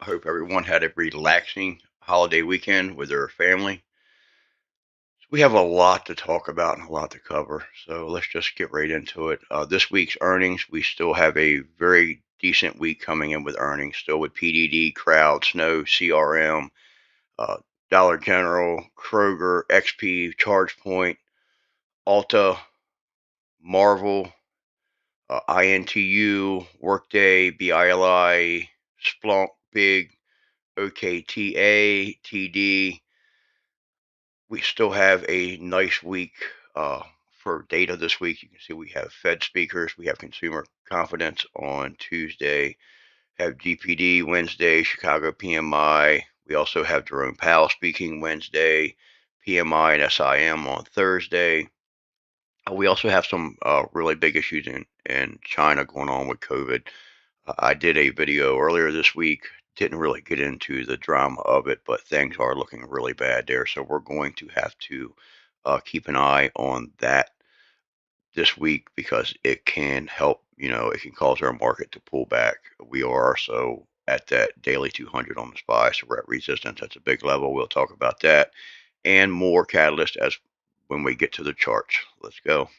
I hope everyone had a relaxing holiday weekend with their family. We have a lot to talk about and a lot to cover, so let's just get right into it. This week's earnings, we still have a very decent week coming in with earnings, still with PDD, Crowd, Snow, CRM, uh, Dollar General, Kroger, XP, ChargePoint, Alta, Marvel, INTU, Workday, BILI, Splunk, Big, OKTA, TD. We still have a nice week for data this week. You can see we have Fed speakers, we have consumer confidence on Tuesday, have GPD Wednesday, Chicago PMI. We also have Jerome Powell speaking Wednesday, PMI and SIM on Thursday. We also have some really big issues in China going on with COVID. I did a video earlier this week. Didn't really get into the drama of it, but things are looking really bad there. So we're going to have to keep an eye on that this week because it can help. It can cause our market to pull back. We are so at that daily 200 on the SPY, so we're at resistance. That's a big level. We'll talk about that and more catalyst as when we get to the charts. Let's go.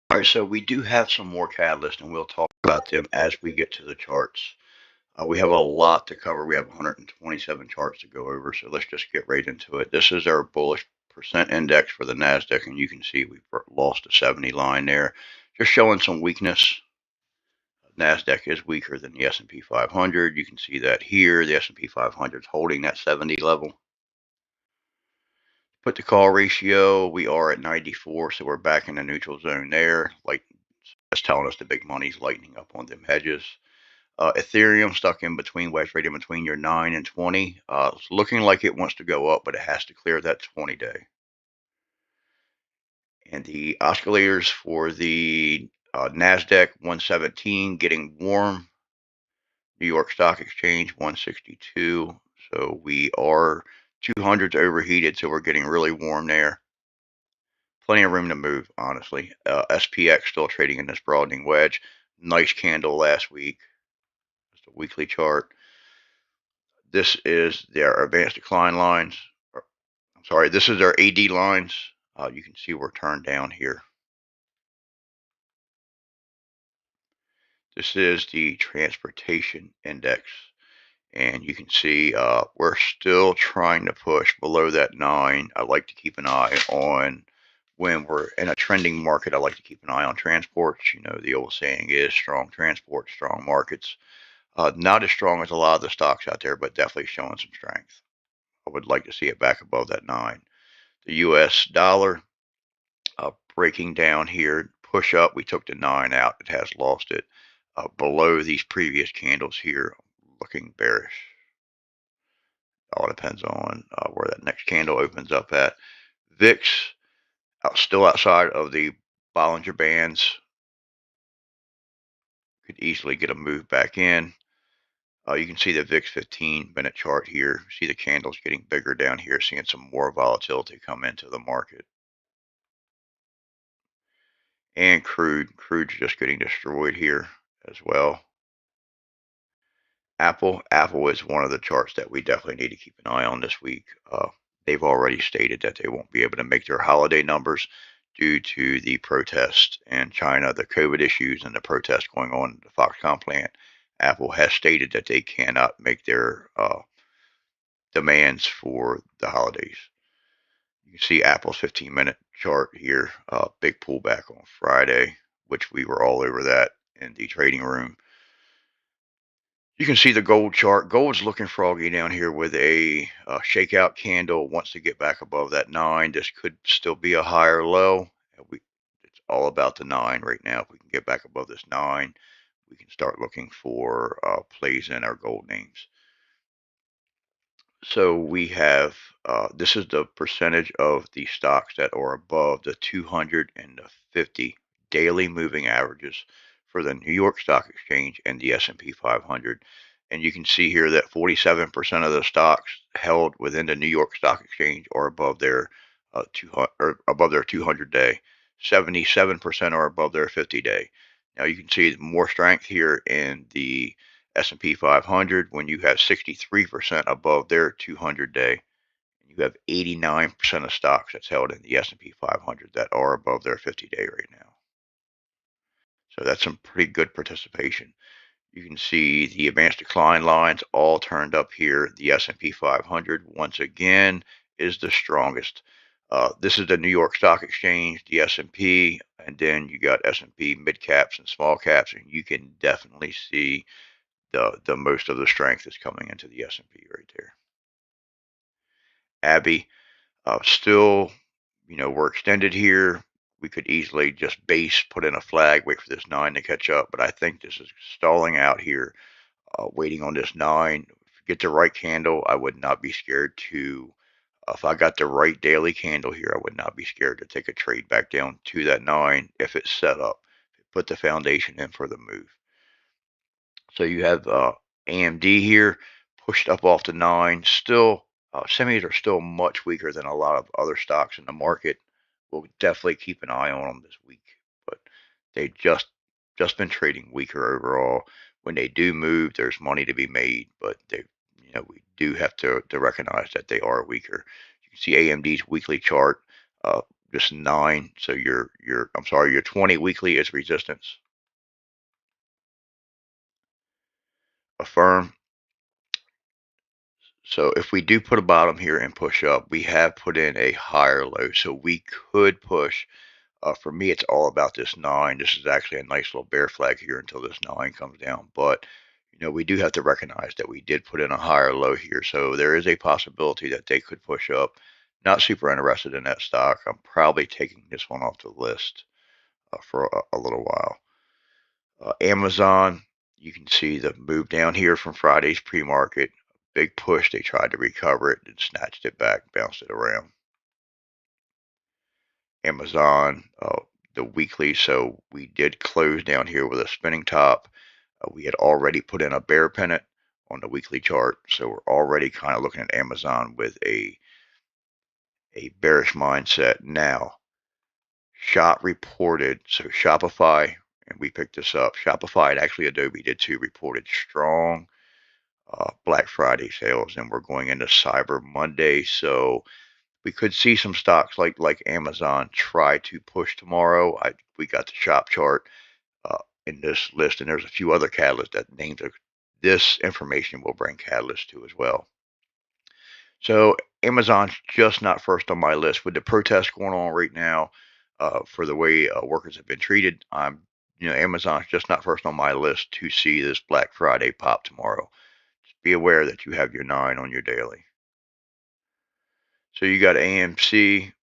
All right, so we do have some more catalysts, and we'll talk about them as we get to the charts. We have a lot to cover. We have 127 charts to go over, so let's just get right into it. This is our bullish percent index for the NASDAQ, and you can see we've lost a 70 line there, just showing some weakness. NASDAQ is weaker than the S&P 500. You can see that here. The S&P 500 is holding that 70 level. Put the call ratio, we are at 94, so we're back in the neutral zone there. Like that's telling us the big money's lightening up on them hedges. Ethereum stuck in between, wedge right in between your 9 and 20. It's looking like it wants to go up, but it has to clear that 20 day. And the oscillators for the NASDAQ 117 getting warm. New York Stock Exchange 162. So we are 200s overheated, so we're getting really warm there. Plenty of room to move, honestly. SPX still trading in this broadening wedge. Nice candle last week. Just a weekly chart. This is their advanced decline lines. I'm sorry, this is their AD lines. You can see we're turned down here. This is the transportation index. And you can see we're still trying to push below that 9. I like to keep an eye on when we're in a trending market. I like to keep an eye on transports. The old saying is strong transport, strong markets. Not as strong as a lot of the stocks out there, but definitely showing some strength. I would like to see it back above that 9. The US dollar breaking down here, push up. We took the 9 out. It has lost it. Below these previous candles here, looking bearish. All depends on where that next candle opens up at. VIX still outside of the Bollinger Bands. Could easily get a move back in. You can see the VIX 15-minute chart here. See the candles getting bigger down here, seeing some more volatility come into the market. And crude's just getting destroyed here as well. Apple is one of the charts that we definitely need to keep an eye on this week. They've already stated that they won't be able to make their holiday numbers due to the protest in China, the COVID issues, and the protests going on at the Foxconn plant. Apple has stated that they cannot make their demands for the holidays. You can see Apple's 15-minute chart here, big pullback on Friday, which we were all over that in the trading room. You can see the gold chart. Gold's looking froggy down here with a shakeout candle. Wants to get back above that 9. This could still be a higher low. It's all about the 9 right now. If we can get back above this 9, we can start looking for plays in our gold names. So we have, this is the percentage of the stocks that are above the 200 and the 50 daily moving averages for the New York Stock Exchange and the S&P 500. And you can see here that 47% of the stocks held within the New York Stock Exchange are above their 200 day. 77% are above their 50 day. Now you can see more strength here in the S&P 500 when you have 63% above their 200-day. You have 89% of stocks that's held in the S&P 500 that are above their 50-day right now. So that's some pretty good participation. You can see the advanced decline lines all turned up here. The S&P 500 once again is the strongest. This is the New York Stock Exchange, the S&P, and then you got S&P mid caps and small caps, and you can definitely see the most of the strength is coming into the S&P right there. Abby, still, we're extended here. We could easily just base, put in a flag, wait for this 9 to catch up, but I think this is stalling out here, waiting on this 9. If you get the right candle, I would not be scared to, if I got the right daily candle here, I would not be scared to take a trade back down to that 9 if it's set up, put the foundation in for the move. So you have AMD here pushed up off the 9. Still, semis are still much weaker than a lot of other stocks in the market. We'll definitely keep an eye on them this week, but they just been trading weaker overall. When they do move, there's money to be made, but we do have to recognize that they are weaker. You can see AMD's weekly chart, uh, just 9. So your 20 weekly is resistance. Affirm. So if we do put a bottom here and push up, we have put in a higher low. So we could push. For me, it's all about this 9. This is actually a nice little bear flag here until this 9 comes down. But, we do have to recognize that we did put in a higher low here. So there is a possibility that they could push up. Not super interested in that stock. I'm probably taking this one off the list for a little while. Amazon, you can see the move down here from Friday's pre-market. Big push. They tried to recover it and snatched it back, bounced it around. Amazon, the weekly. So we did close down here with a spinning top. We had already put in a bear pennant on the weekly chart. So we're already kind of looking at Amazon with a bearish mindset. Now, Shop reported, so Shopify, and we picked this up. Shopify and actually Adobe did too, reported strong Black Friday sales, and we're going into Cyber Monday. So we could see some stocks like Amazon try to push tomorrow. We got the shop chart in this list, and there's a few other catalysts that names this information will bring catalysts to as well. So Amazon's just not first on my list with the protests going on right now. For the way workers have been treated, Amazon's just not first on my list to see this Black Friday pop tomorrow. Just be aware that you have your 9 on your daily. So you got AMC,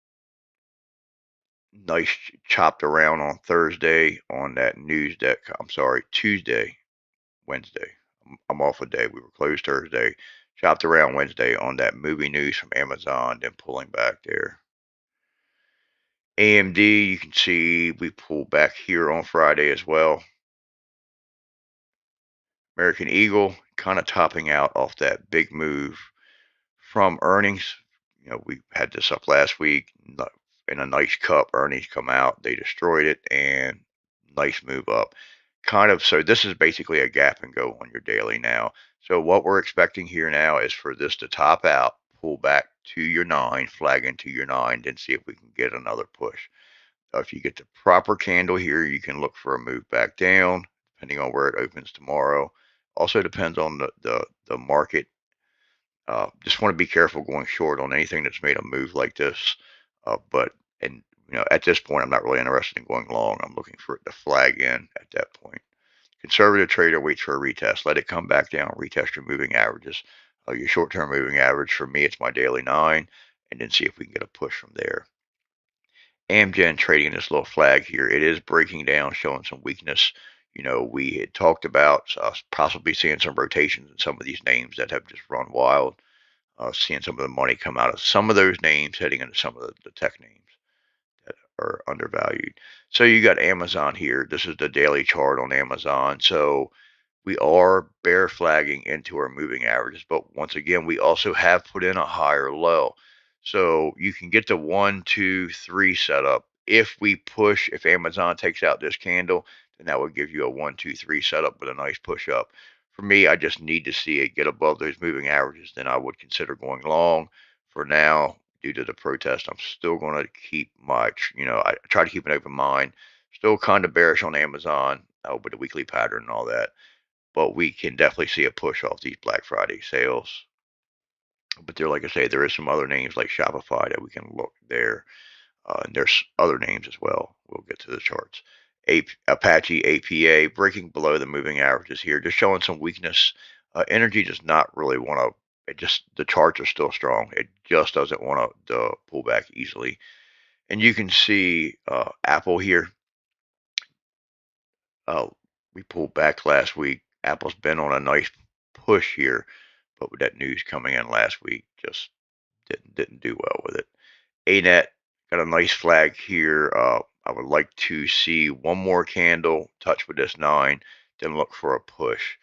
nice chopped around on Thursday on that news deck. I'm sorry, Tuesday, Wednesday. I'm off a day. We were closed Thursday. Chopped around Wednesday on that movie news from Amazon, then pulling back there. AMD, you can see we pulled back here on Friday as well. American Eagle kind of topping out off that big move from earnings. We had this up last week in a nice cup. Earnings come out, they destroyed it, and nice move up. So this is basically a gap and go on your daily now. So what we're expecting here now is for this to top out, pull back to your 9, flag into your 9, then see if we can get another push. If you get the proper candle here, you can look for a move back down, depending on where it opens tomorrow. Also depends on the market. Just want to be careful going short on anything that's made a move like this. At this point, I'm not really interested in going long. I'm looking for it to flag in at that point. Conservative trader waits for a retest. Let it come back down. Retest your moving averages. Your short-term moving average for me, it's my daily 9, and then see if we can get a push from there. Amgen trading this little flag here. It is breaking down, showing some weakness. We had talked about possibly seeing some rotations in some of these names that have just run wild. Seeing some of the money come out of some of those names, heading into some of the tech names that are undervalued. So you got Amazon here. This is the daily chart on Amazon. So we are bear flagging into our moving averages, but once again, we also have put in a higher low. So you can get the 1, 2, 3 setup. If Amazon takes out this candle, then that would give you a 1, 2, 3 setup with a nice push up. For me, I just need to see it get above those moving averages. Then I would consider going long. For now, due to the protest, I'm still going to keep I try to keep an open mind. Still kind of bearish on Amazon with the weekly pattern and all that. But we can definitely see a push off these Black Friday sales. But there, like I say, there is some other names like Shopify that we can look there. And there's other names as well. We'll get to the charts. Apache APA breaking below the moving averages here, just showing some weakness. Energy does not really want to. It just the charts are still strong. It just doesn't want to pull back easily. And you can see Apple here. Uh, we pulled back last week. Apple's been on a nice push here, but with that news coming in last week, just didn't do well with it. ANET got a nice flag here. I would like to see one more candle touch with this 9, then look for a push.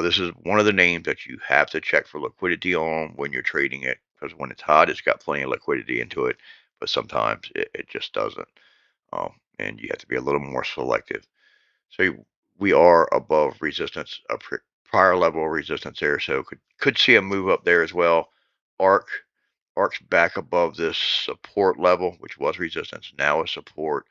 This is one of the names that you have to check for liquidity on when you're trading it, because when it's hot, it's got plenty of liquidity into it, but sometimes it just doesn't. And you have to be a little more selective. So we are above resistance, a prior level of resistance there, so could see a move up there as well. ARC's back above this support level, which was resistance, now is support.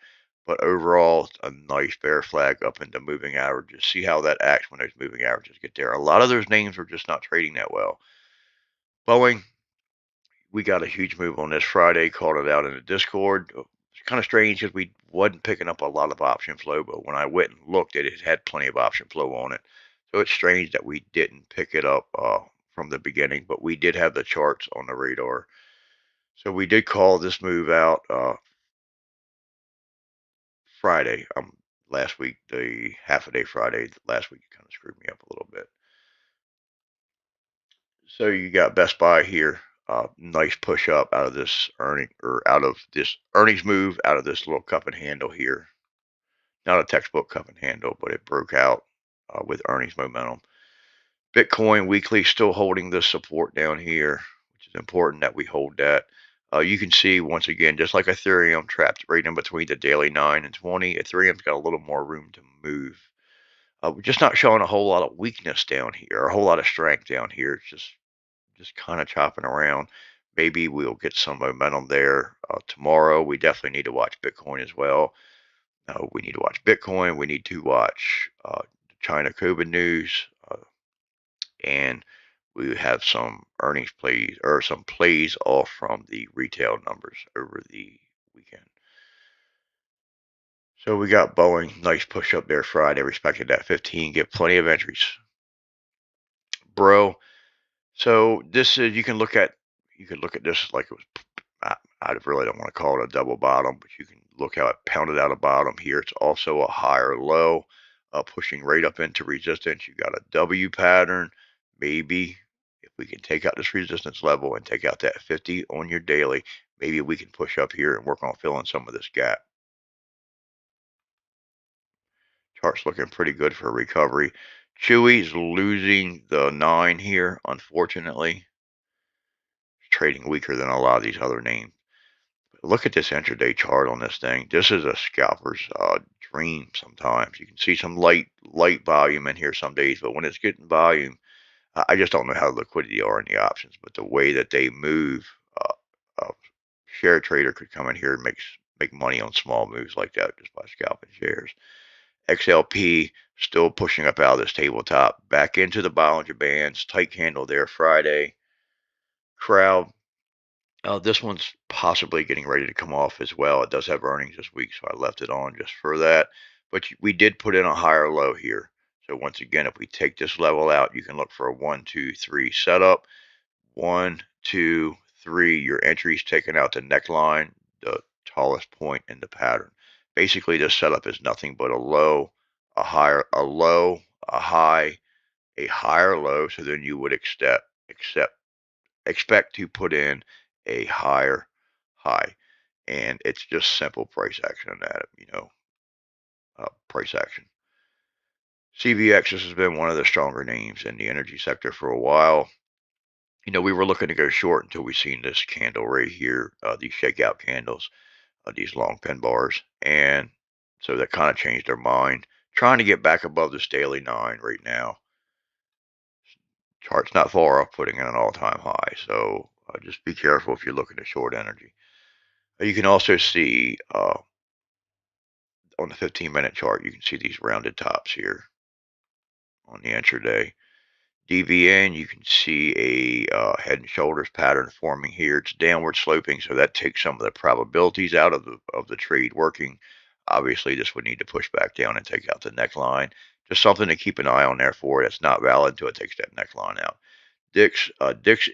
But overall, it's a nice bear flag up into moving averages. See how that acts when those moving averages get there. A lot of those names are just not trading that well. Boeing, we got a huge move on this Friday, called it out in the Discord. It's kind of strange because we wasn't picking up a lot of option flow, but when I went and looked at it, it had plenty of option flow on it. So it's strange that we didn't pick it up from the beginning, but we did have the charts on the radar. So we did call this move out Friday. Last week, the half a day Friday, last week kind of screwed me up a little bit. So you got Best Buy here. Nice push up out of this earnings move out of this little cup and handle here. Not a textbook cup and handle, but it broke out with earnings momentum. Bitcoin weekly still holding this support down here, which is important that we hold that. You can see once again, just like Ethereum, trapped right in between the daily 9 and 20. Ethereum's got a little more room to move. We're just not showing a whole lot of weakness down here, or a whole lot of strength down here. It's just kind of chopping around. Maybe we'll get some momentum there tomorrow. We definitely need to watch Bitcoin as well. We need to watch Bitcoin. We need to watch China COVID news. And we have some earnings plays or some plays off from the retail numbers over the weekend. So we got Boeing, nice push up there Friday, respected that 15, get plenty of entries. Bro, so this is you can look at this like it was I really don't want to call it a double bottom, but you can look how it pounded out a bottom here. It's also a higher low, pushing right up into resistance. You got a W pattern. Maybe if we can take out this resistance level and take out that 50 on your daily, maybe we can push up here and work on filling some of this gap. Chart's looking pretty good for recovery. Chewy's losing the 9 here, unfortunately. It's trading weaker than a lot of these other names. Look at this intraday chart on this thing. This is a scalper's dream sometimes. You can see some light volume in here some days, but when it's getting volume, I just don't know how the liquidity are in the options, but the way that they move, a share trader could come in here and make money on small moves like that just by scalping shares. XLP still pushing up out of this tabletop, back into the Bollinger Bands, tight candle there Friday. Crowd, this one's possibly getting ready to come off as well. It does have earnings this week, so I left it on just for that. But we did put in a higher low here. So once again, if we take this level out, you can look for a 1, 2, 3 setup. 1, 2, 3. Your entries taken out the neckline, the tallest point in the pattern. Basically, this setup is nothing but a low, a low, a high, a higher low. So then you would expect to put in a higher high, and it's just simple price action on that, price action. CVX has been one of the stronger names in the energy sector for a while. We were looking to go short until we seen this candle right here, these shakeout candles, these long pin bars, and so that kind of changed our mind. Trying to get back above this daily 9 right now. Chart's not far off putting in an all-time high, so just be careful if you're looking to short energy. You can also see on the 15-minute chart, you can see these rounded tops here on the intraday. DVN, you can see a head and shoulders pattern forming here. It's downward sloping, so that takes some of the probabilities out of the trade working. Obviously, this would need to push back down and take out the neckline. Just something to keep an eye on there for. It's not valid until it takes that neckline out. Dix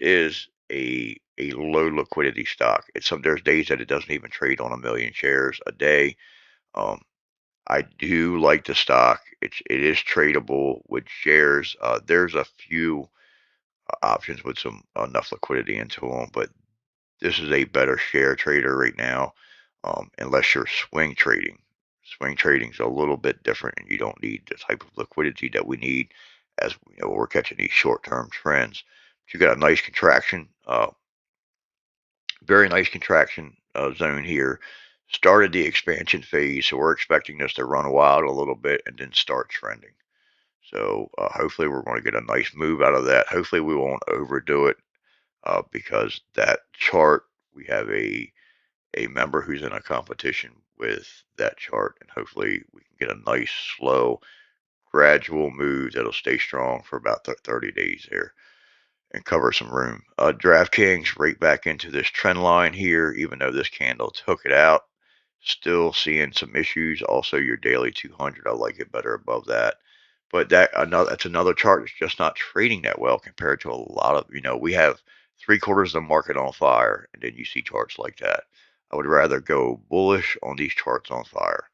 is a low liquidity stock. There's days that it doesn't even trade on 1 million shares a day. Um, I do like the stock. It is tradable with shares. There's a few options with some enough liquidity into them, but this is a better share trader right now. Unless you're swing trading. Swing trading is a little bit different, and you don't need the type of liquidity that we need as we're catching these short-term trends. But you got a nice contraction, very nice contraction zone here. Started the expansion phase, so we're expecting this to run wild a little bit and then start trending. So hopefully we're going to get a nice move out of that. Hopefully we won't overdo it because that chart, we have a member who's in a competition with that chart, and hopefully we can get a nice, slow, gradual move that'll stay strong for about 30 days there and cover some room. DraftKings right back into this trend line here, even though this candle took it out. Still seeing some issues. Also, your daily 200, I like it better above that. But that's another chart that's just not trading that well compared to a lot of, we have 3/4 of the market on fire, and then you see charts like that. I would rather go bullish on these charts on fire.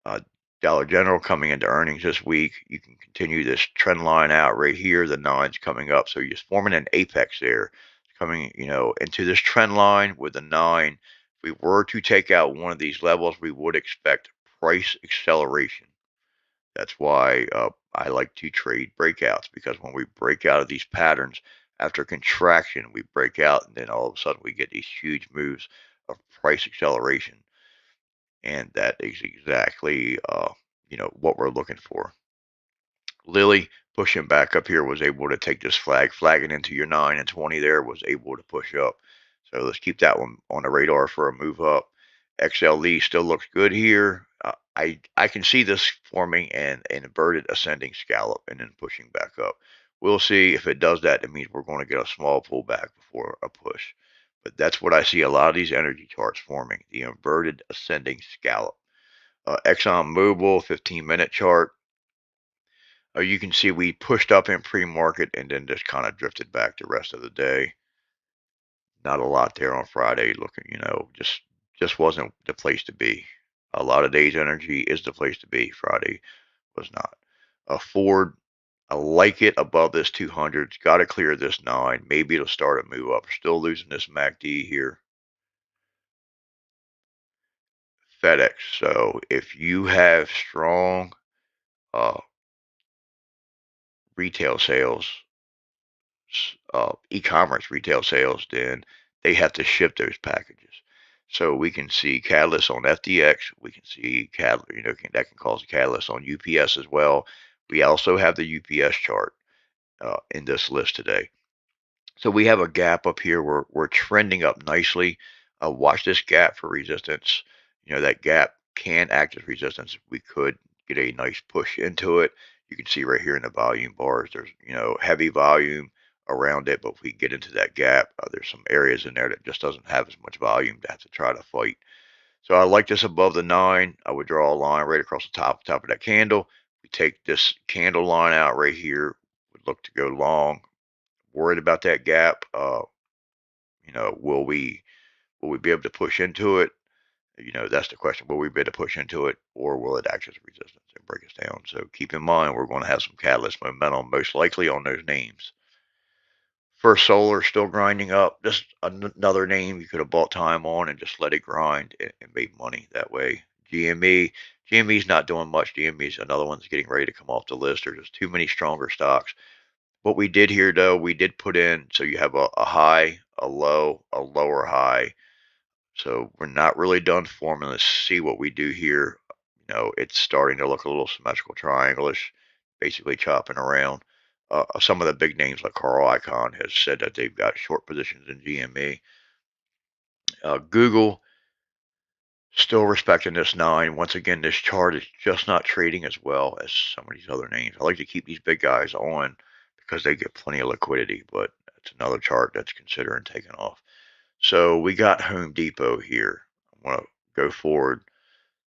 Uh, Dollar General coming into earnings this week. You can continue this trend line out right here. The nine's coming up, so you're forming an apex there. It's coming, into this trend line with the nine. If we were to take out one of these levels, we would expect price acceleration. That's why I like to trade breakouts, because when we break out of these patterns after contraction, we break out, and then all of a sudden we get these huge moves of price acceleration, and that is exactly what we're looking for. Lilly pushing back up here was able to take this flagging into your 9 and 20 there, was able to push up. So let's keep that one on the radar for a move up. XLE still looks good here. I can see this forming an inverted ascending scallop and then pushing back up. We'll see if it does that. It means we're going to get a small pullback before a push. But that's what I see a lot of these energy charts forming, the inverted ascending scallop. Exxon Mobil 15-minute chart. You can see we pushed up in pre-market and then just kind of drifted back the rest of the day. Not a lot there on Friday. Looking, just wasn't the place to be. A lot of days energy is the place to be. Friday was not. Ford, I like it above this 200. It's got to clear this 9. Maybe it'll start a move up. Still losing this MACD here. FedEx. So if you have strong uh, retail sales, e-commerce retail sales, then they have to ship those packages. So we can see catalyst on FDX. We can see that can cause a catalyst on UPS as well. We also have the UPS chart in this list today. So we have a gap up here. We're trending up nicely. Watch this gap for resistance. That gap can act as resistance. We could get a nice push into it. You can see right here in the volume bars, there's heavy volume around it. But if we get into that gap, there's some areas in there that just doesn't have as much volume to have to try to fight. So I like this above the 9. I would draw a line right across the top of that candle. We take this candle line out right here. Would look to go long. Worried about that gap. Will we be able to push into it? That's the question. Will we be able to push into it, or will it act as resistance and break us down? So keep in mind, we're going to have some catalyst momentum, most likely on those names. First Solar still grinding up. Just another name you could have bought time on and just let it grind and made money that way. GME's not doing much. GME's another one's getting ready to come off the list. There's just too many stronger stocks. What we did here, though, we did put in, so you have a high, a low, a lower high. So we're not really done forming. Let's see what we do here. It's starting to look a little symmetrical triangle-ish, basically chopping around. Some of the big names like Carl Icahn has said that they've got short positions in GME. Google still respecting this 9. Once again, this chart is just not trading as well as some of these other names. I like to keep these big guys on because they get plenty of liquidity, but it's another chart that's considering taking off. So we got Home Depot here. I want to go forward.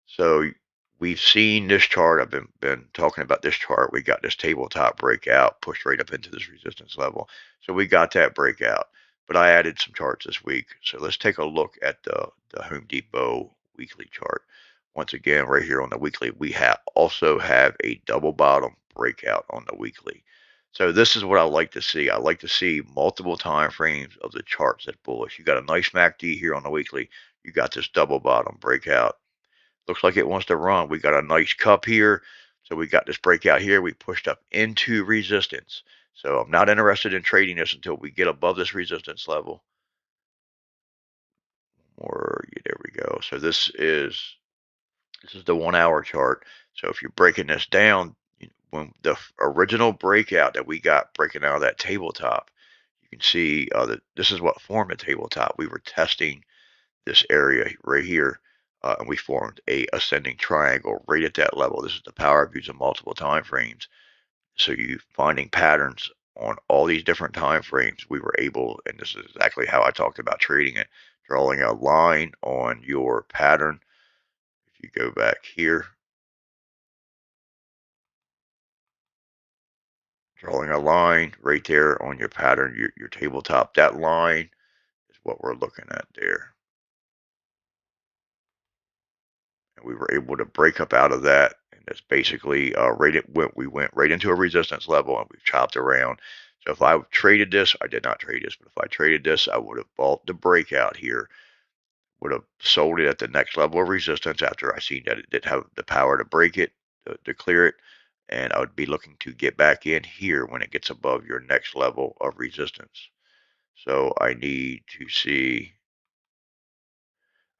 So we've seen this chart. I've been talking about this chart. We got this tabletop breakout, pushed right up into this resistance level. So we got that breakout. But I added some charts this week. So let's take a look at the Home Depot weekly chart. Once again, right here on the weekly, we also have a double bottom breakout on the weekly. So this is what I like to see. I like to see multiple time frames of the charts that's bullish. You got a nice MACD here on the weekly. You got this double bottom breakout. Looks like it wants to run. We got a nice cup here. So we got this breakout here. We pushed up into resistance. So I'm not interested in trading this until we get above this resistance level. Or there we go. So this is the 1 hour chart. So if you're breaking this down, when the original breakout that we got breaking out of that tabletop, you can see that this is what formed a tabletop. We were testing this area right here, and we formed a ascending triangle right at that level. This is the power of using multiple time frames. So you finding patterns on all these different time frames. We were able, and this is exactly how I talked about trading it, drawing a line on your pattern. If you go back here, drawing a line right there on your pattern, your tabletop. That line is what we're looking at there. And we were able to break up out of that. And that's basically we went right into a resistance level and we've chopped around. So if I traded this, I did not trade this, but if I traded this, I would have bought the breakout here, would have sold it at the next level of resistance after I seen that it did have the power to break it, to clear it. And I would be looking to get back in here when it gets above your next level of resistance. So I need to see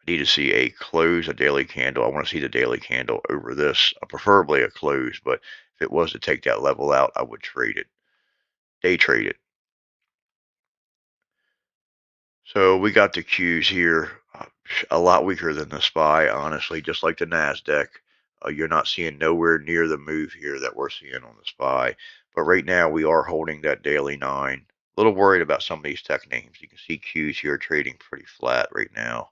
a close, a daily candle. I want to see the daily candle over this, preferably a close, but if it was to take that level out, I would trade it, day trade it. So we got the Qs here, a lot weaker than the SPY, honestly, just like the NASDAQ. You're not seeing nowhere near the move here that we're seeing on the SPY. But right now we are holding that daily 9. A little worried about some of these tech names. You can see Qs here trading pretty flat right now.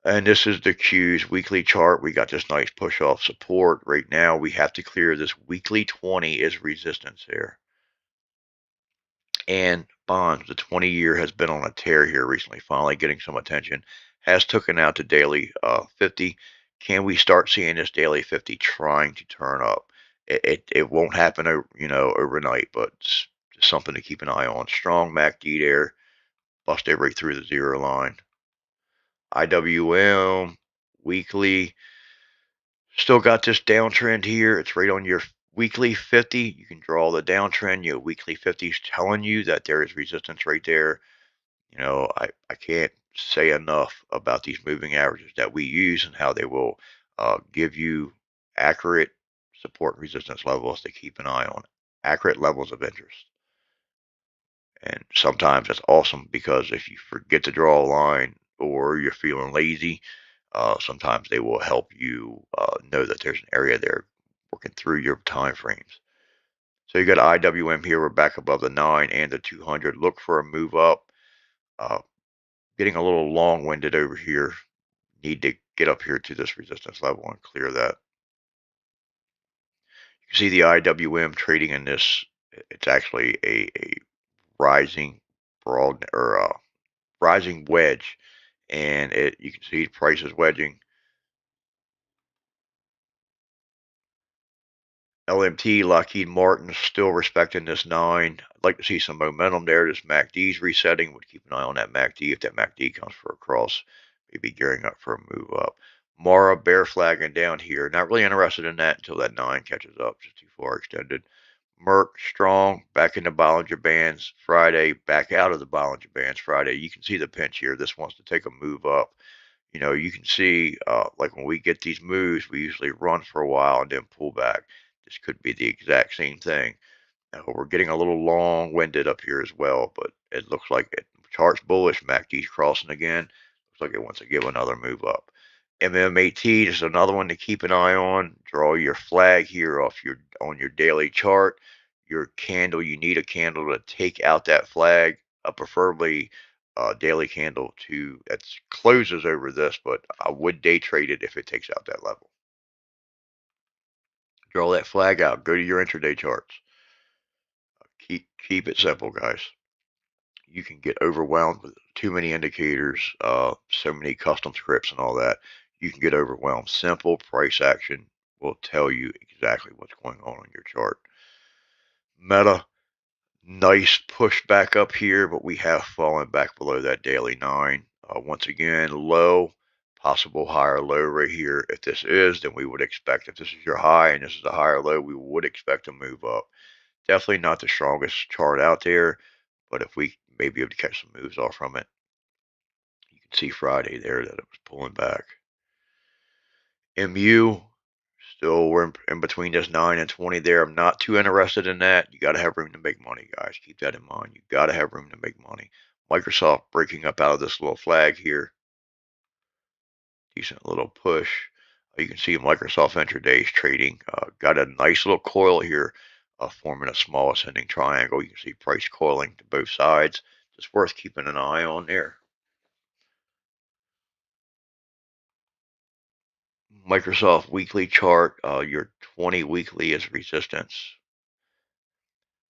And this is the Q's weekly chart. We got this nice push off support. Right now, we have to clear this weekly 20 is resistance here. And bonds, the 20-year has been on a tear here recently, finally getting some attention. Has taken out the daily 50. Can we start seeing this daily 50 trying to turn up? It won't happen, overnight, but it's just something to keep an eye on. Strong MACD there, busted right through the zero line. IWM weekly. Still got this downtrend here. It's right on your weekly 50. You can draw the downtrend. Your weekly 50 is telling you that there is resistance right there. I can't say enough about these moving averages that we use and how they will give you accurate support and resistance levels to keep an eye on, accurate levels of interest. And sometimes that's awesome because if you forget to draw a line or you're feeling lazy, sometimes they will help you know that there's an area there working through your time frames. So you got IWM here. We're back above the 9 and the 200. Look for a move up. Uh, Getting a little long-winded over here. Need to get up here to this resistance level and clear that. You can see the IWM trading in this. It's actually a rising broad or rising wedge, and you can see the price is wedging. LMT, Lockheed Martin, still respecting this 9. I'd like to see some momentum there. This MACD's resetting. Would keep an eye on that MACD. If that MACD comes for a cross, maybe gearing up for a move up. Mara bear flagging down here. Not really interested in that until that 9 catches up. Just too far extended. Merck strong back in the Bollinger Bands Friday. Back out of the Bollinger Bands Friday. You can see the pinch here. This wants to take a move up. You can see like when we get these moves, we usually run for a while and then pull back. This could be the exact same thing. Now, we're getting a little long-winded up here as well, but it looks like it. Chart's bullish. MACD's crossing again. Looks like it wants to give another move up. MMAT is another one to keep an eye on. Draw your flag here off on your daily chart. Your candle, you need a candle to take out that flag, preferably a daily candle that closes over this, but I would day trade it if it takes out that level. Draw that flag out. Go to your intraday charts. Keep it simple, guys. You can get overwhelmed with too many indicators, so many custom scripts and all that. You can get overwhelmed. Simple price action will tell you exactly what's going on your chart. Meta, nice push back up here, but we have fallen back below that daily 9. Once again, low, possible higher low right here. If this is, then we would expect, if this is your high and this is a higher low, we would expect to move up. Definitely not the strongest chart out there, but if we may be able to catch some moves off from it, you can see Friday there that it was pulling back. MU, still we're in between this 9 and 20 there. I'm not too interested in that. You got to have room to make money, guys. Keep that in mind. You got to have room to make money. Microsoft breaking up out of this little flag here. Decent little push. You can see Microsoft intraday is trading. Got a nice little coil here, forming a small ascending triangle. You can see price coiling to both sides. Just worth keeping an eye on there. Microsoft weekly chart, your 20 weekly is resistance.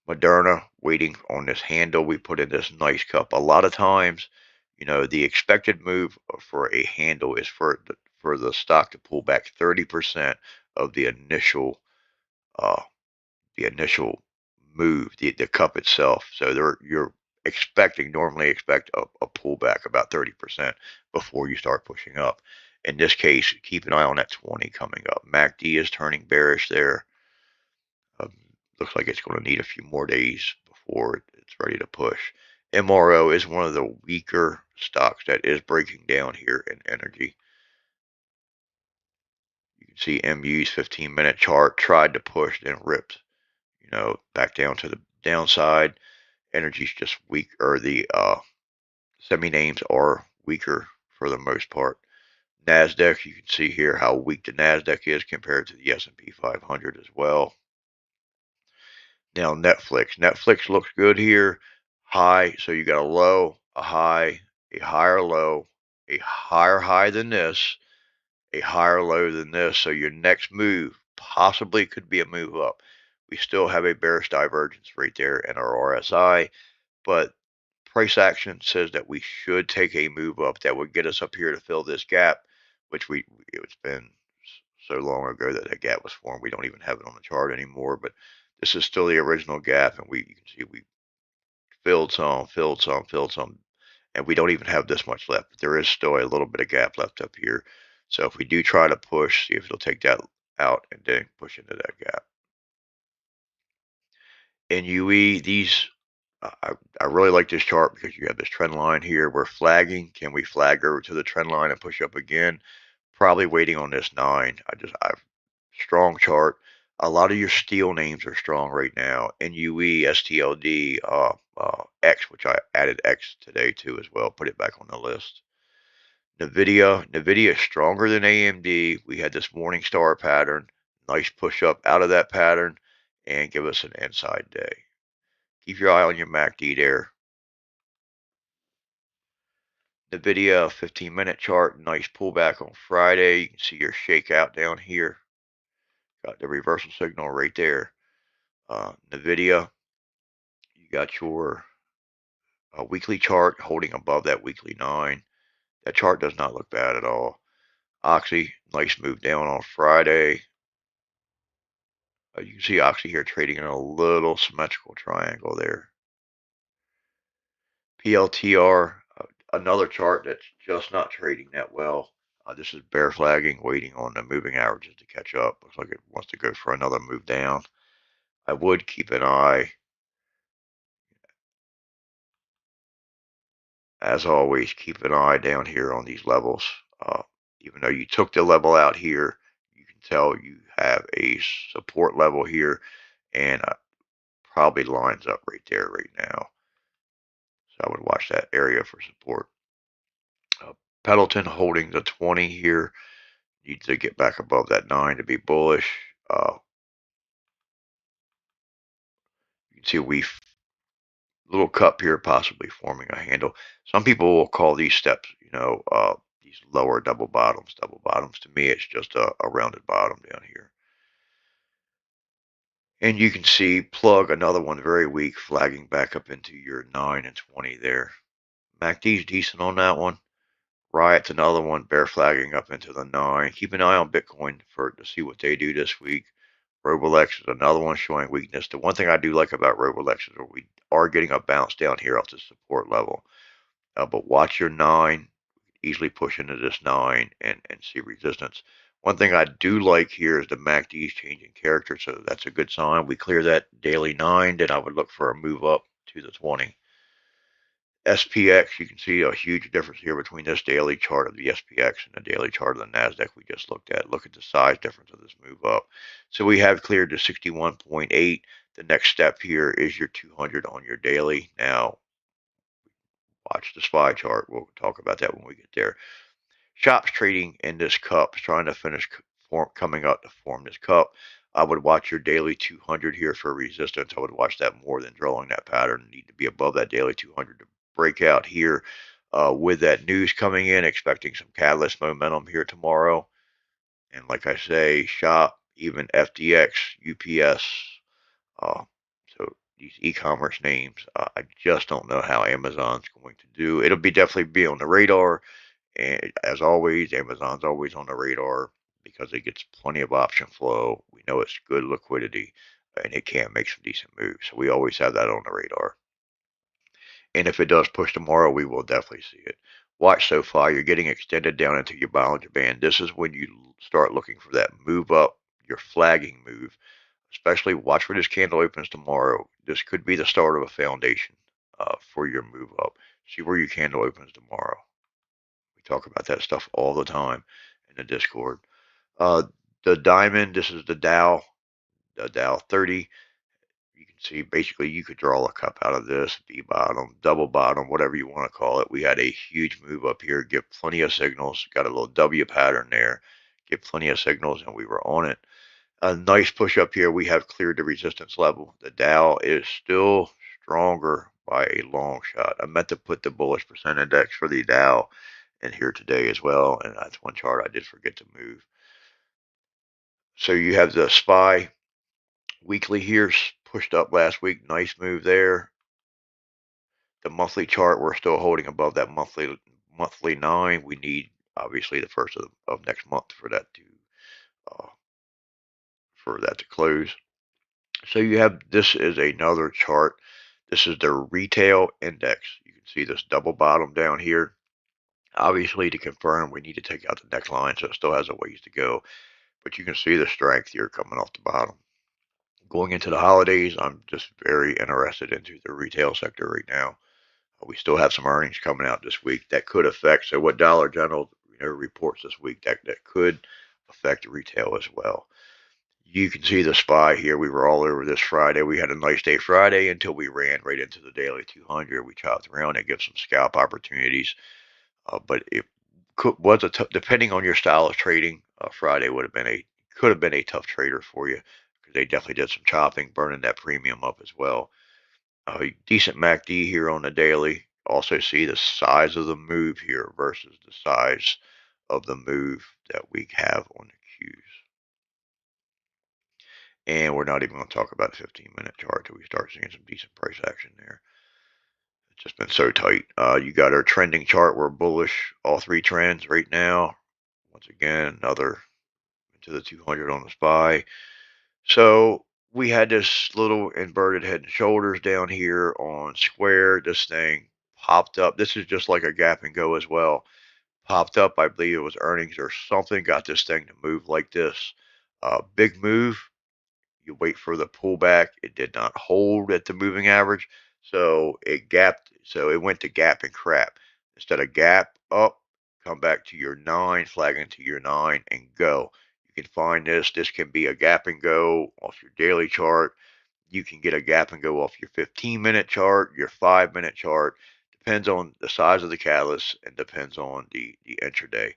Moderna waiting on this handle. We put in this nice cup. A lot of times, the expected move for a handle is for the stock to pull back 30% of uh, the initial move, the cup itself. So you're normally expect a pullback about 30% before you start pushing up. In this case, keep an eye on that 20 coming up. MACD is turning bearish there. Um, Looks like it's going to need a few more days before it's ready to push. MRO is one of the weaker stocks that is breaking down here in energy. You can see MU's 15-minute chart tried to push, then ripped, back down to the downside. Energy's just weak, or the semi-names are weaker for the most part. NASDAQ, you can see here how weak the NASDAQ is compared to the S&P 500 as well. Now Netflix looks good here. High, so you got a low, a high, a higher low, a higher high than this, a higher low than this. So your next move possibly could be a move up. We still have a bearish divergence right there in our RSI, but price action says that we should take a move up that would get us up here to fill this gap, which it's been so long ago that that gap was formed. We don't even have it on the chart anymore, but this is still the original gap, and you can see we filled some, filled some, filled some, and we don't even have this much left. But there is still a little bit of gap left up here. So if we do try to push, see if it'll take that out and then push into that gap. In UE, I really like this chart because you have this trend line here. We're flagging. Can we flag over to the trend line and push up again? Probably waiting on this 9. I've strong chart. A lot of your steel names are strong right now. NUE, STLD, X, which I added X today too as well. Put it back on the list. NVIDIA is stronger than AMD. We had this morning star pattern. Nice push up out of that pattern and give us an inside day. Keep your eye on your MACD there. NVIDIA 15-minute chart, nice pullback on Friday. You can see your shakeout down here. Got the reversal signal right there. NVIDIA, you got your weekly chart holding above that weekly 9. That chart does not look bad at all. Oxy, nice move down on Friday. You can see Oxy here trading in a little symmetrical triangle there. PLTR, another chart that's just not trading that well. This is bear flagging, waiting on the moving averages to catch up. Looks like it wants to go for another move down. I would keep an eye, as always, keep an eye down here on these levels. Even though you took the level out here, you can tell you have a support level here and probably lines up right there right now. So I would watch that area for support. Pendleton holding the 20 here. Needs to get back above that 9 to be bullish. You can see we little cup here possibly forming a handle. Some people will call these steps, these lower double bottoms. Double bottoms, to me, it's just a rounded bottom down here. And you can see plug, another one very weak, flagging back up into your 9 and 20 there. MACD's decent on that one. Riot's another one, bear flagging up into the 9. Keep an eye on Bitcoin to see what they do this week. Roblex is another one showing weakness. The one thing I do like about Roblex is we are getting a bounce down here off the support level. But watch your 9, easily push into this 9 and see resistance. One thing I do like here is the MACD is changing character, so that's a good sign. We clear that daily 9, then I would look for a move up to the 20. SPX, you can see a huge difference here between this daily chart of the SPX and the daily chart of the NASDAQ we just looked at. Look at the size difference of this move up. So we have cleared to 61.8. The next step here is your 200 on your daily. Now, watch the SPY chart. We'll talk about that when we get there. Shops trading in this cup, trying to finish coming up to form this cup. I would watch your daily 200 here for resistance. I would watch that more than drawing that pattern. Need to be above that daily 200 to break out here with that news coming in, expecting some catalyst momentum here tomorrow. And like I say, shop, even FTX, UPS. So these e-commerce names, I just don't know how Amazon's going to do. It'll definitely be on the radar. And as always, Amazon's always on the radar because it gets plenty of option flow. We know it's good liquidity and it can make some decent moves. So we always have that on the radar. And if it does push tomorrow, we will definitely see it. Watch SoFi. You're getting extended down into your Bollinger Band. This is when you start looking for that move up, your flagging move. Especially watch where this candle opens tomorrow. This could be the start of a foundation for your move up. See where your candle opens tomorrow. We talk about that stuff all the time in the Discord. The diamond, this is the Dow 30. You can see basically you could draw a cup out of this, B bottom, double bottom, whatever you want to call it. We had a huge move up here, get plenty of signals, got a little W pattern there, get plenty of signals, and we were on it. A nice push up here. We have cleared the resistance level. The Dow is still stronger by a long shot. I meant to put the bullish percent index for the Dow in here today as well, and that's one chart I did forget to move. So you have the SPY weekly here pushed up last week. Nice move there. The monthly chart, we're still holding above that monthly 9. We need obviously the first of next month for that to close. So you have, this is another chart. This is the retail index. You can see this double bottom down here. Obviously, to confirm, we need to take out the neckline, so it still has a ways to go. But you can see the strength here coming off the bottom. Going into the holidays, I'm just very interested into the retail sector right now. We still have some earnings coming out this week that could affect. So what Dollar General reports this week that could affect retail as well. You can see the SPY here. We were all over this Friday. We had a nice day Friday until we ran right into the daily 200. We chopped around and give some scalp opportunities. But it was depending on your style of trading, Friday could have been a tough trader for you because they definitely did some chopping, burning that premium up as well. Decent MACD here on the daily. Also see the size of the move here versus the size of the move that we have on the Qs. And we're not even going to talk about a 15-minute chart till we start seeing some decent price action there. It's just been so tight. You got our trending chart. We're bullish all three trends right now. Once again, another into the 200 on the SPY. So we had this little inverted head and shoulders down here on square. This thing popped up. This is just like a gap and go as well. Popped up. I believe it was earnings or something. Got this thing to move like this. Big move. You wait for the pullback. It did not hold at the moving average. So it gapped. So it went to gap and crap. Instead of gap up, come back to your 9, flag into your 9 and go. You can find this. This can be a gap and go off your daily chart. You can get a gap and go off your 15-minute chart, your 5-minute chart. Depends on the size of the catalyst and depends on the intraday.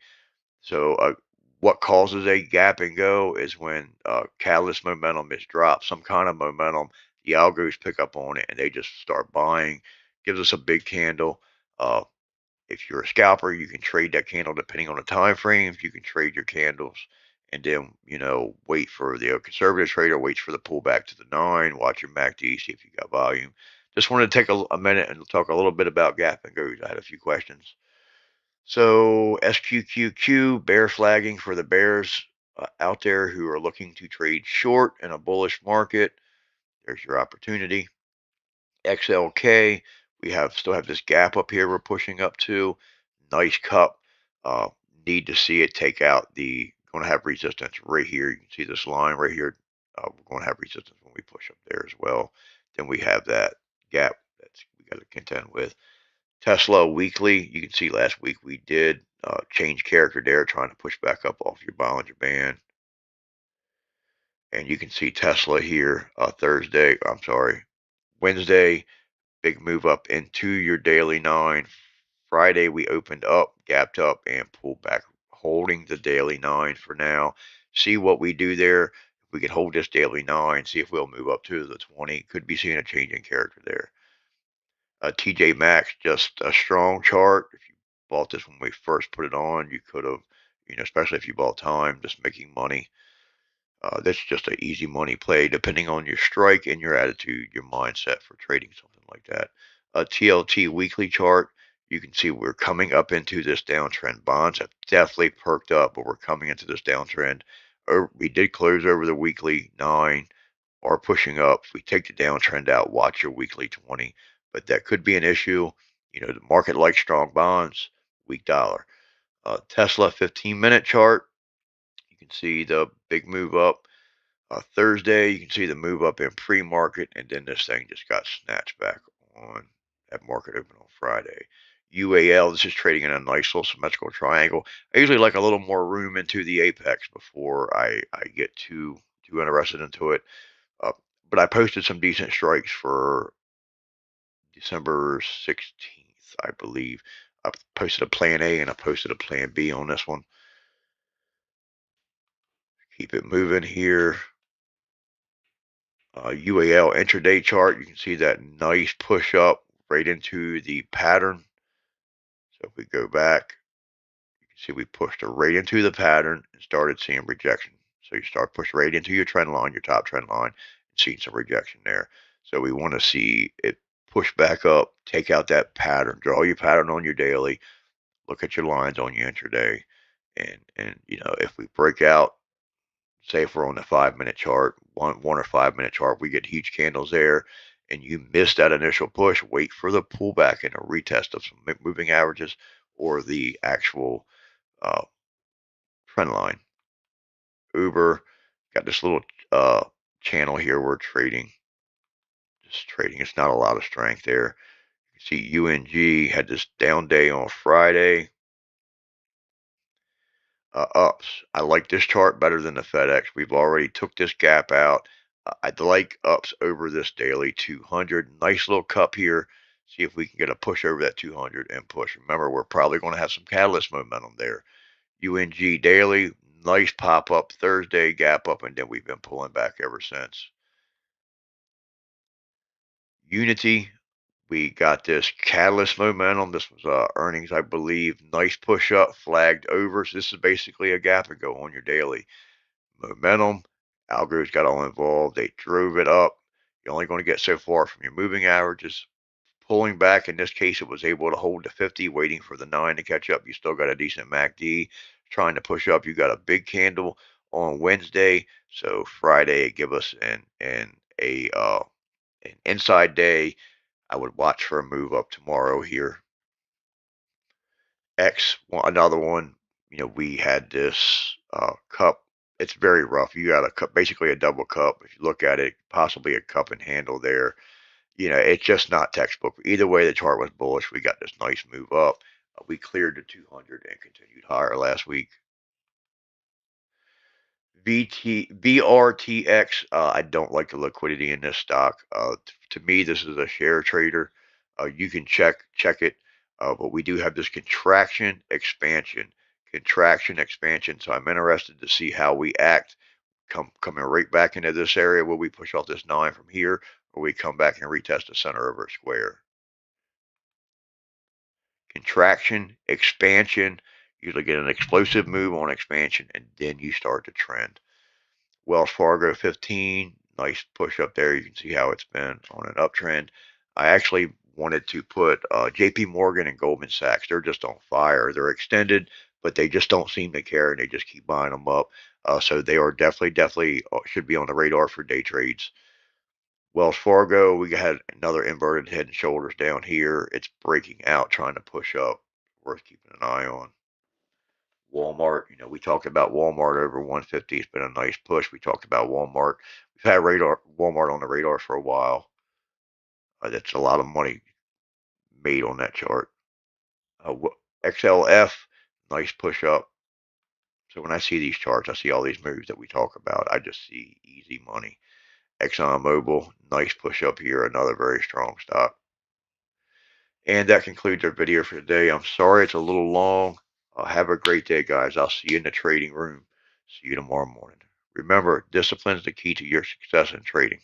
So, what causes a gap and go is when catalyst momentum is dropped, some kind of momentum. The algos pick up on it and they just start buying. Gives us a big candle. Uh, if you're a scalper, you can trade that candle depending on the time frames. You can trade your candles and then, wait for the conservative trader waits for the pullback to the 9, watch your MACD, see if you got volume. Just wanted to take a minute and talk a little bit about gap and goes. I had a few questions. So SQQQ, bear flagging for the bears out there who are looking to trade short in a bullish market. There's your opportunity. XLK, we still have this gap up here we're pushing up to. Nice cup. Uh, Need to see it take out going to have resistance right here. You can see this line right here. We're going to have resistance when we push up there as well. Then we have that gap we got to contend with. Tesla weekly, you can see last week we did change character there, trying to push back up off your Bollinger Band. And you can see Tesla here Wednesday, big move up into your daily 9. Friday, we opened up, gapped up, and pulled back, holding the daily 9 for now. See what we do there. If we can hold this daily 9, see if we'll move up to the 20. Could be seeing a change in character there. TJ Maxx, just a strong chart. If you bought this when we first put it on, you could have, especially if you bought time, just making money. That's just an easy money play, depending on your strike and your attitude, your mindset for trading something like that. A TLT weekly chart, you can see we're coming up into this downtrend. Bonds have definitely perked up, but we're coming into this downtrend. We did close over the weekly 9 or pushing up. If we take the downtrend out, watch your weekly 20, but that could be an issue. The market likes strong bonds, weak dollar. Tesla 15-minute chart, you can see the big move up. Thursday, you can see the move up in pre-market, and then this thing just got snatched back on at market open on Friday. UAL, this is trading in a nice little symmetrical triangle. I usually like a little more room into the apex before I get too interested into it. But I posted some decent strikes for December 16th, I believe. I posted a plan A and I posted a plan B on this one. Keep it moving here. UAL intraday chart, you can see that nice push up right into the pattern. So if we go back, you can see we pushed right into the pattern and started seeing rejection. So you start pushing right into your trend line, your top trend line, and seeing some rejection there. So we want to see it push back up, take out that pattern, draw your pattern on your daily, look at your lines on your intraday, and if we break out, say if we're on the 5-minute chart, one or 5-minute chart, we get huge candles there, and you miss that initial push, wait for the pullback and a retest of some moving averages or the actual uh, trend line. Uber got this little channel here we're trading. Just trading. It's not a lot of strength there. You see UNG had this down day on Friday. Ups. I like this chart better than the FedEx. We've already took this gap out. I'd like ups over this daily 200. Nice little cup here. See if we can get a push over that 200 and push. Remember, we're probably going to have some catalyst momentum there. UNG daily, nice pop up Thursday, gap up, and then we've been pulling back ever since. Unity, we got this catalyst momentum. This was earnings, I believe. Nice push up, flagged over. So this is basically a gap and go on your daily. Momentum, algos got all involved. They drove it up. You're only going to get so far from your moving averages. Pulling back, in this case, it was able to hold to 50, waiting for the 9 to catch up. You still got a decent MACD. Trying to push up. You got a big candle on Wednesday. So Friday, it give us an inside day. I would watch for a move up tomorrow here. Another one. We had this cup. It's very rough. You got a cup, basically a double cup. If you look at it, possibly a cup and handle there. It's just not textbook. Either way, the chart was bullish. We got this nice move up. We cleared the 200 and continued higher last week. VRTX. I don't like the liquidity in this stock. To me, this is a share trader. You can check it, but we do have this contraction, expansion. So I'm interested to see how we act coming right back into this area. Will we push off this 9 from here, or we come back and retest the center of our square? Contraction, expansion. Usually get an explosive move on expansion, and then you start to trend. Wells Fargo 15, nice push up there. You can see how it's been on an uptrend. I actually wanted to put JP Morgan and Goldman Sachs. They're just on fire. They're extended, but they just don't seem to care, and they just keep buying them up. So they are definitely should be on the radar for day trades. Wells Fargo, we had another inverted head and shoulders down here. It's breaking out, trying to push up. Worth keeping an eye on. Walmart, we talked about Walmart over 150. It's been a nice push. We talked about Walmart. We've had Walmart on the radar for a while. That's a lot of money made on that chart. XLF, nice push up. So when I see these charts, I see all these moves that we talk about. I just see easy money. ExxonMobil, nice push up here. Another very strong stock. And that concludes our video for today. I'm sorry it's a little long. Have a great day, guys. I'll see you in the trading room. See you tomorrow morning. Remember, discipline is the key to your success in trading.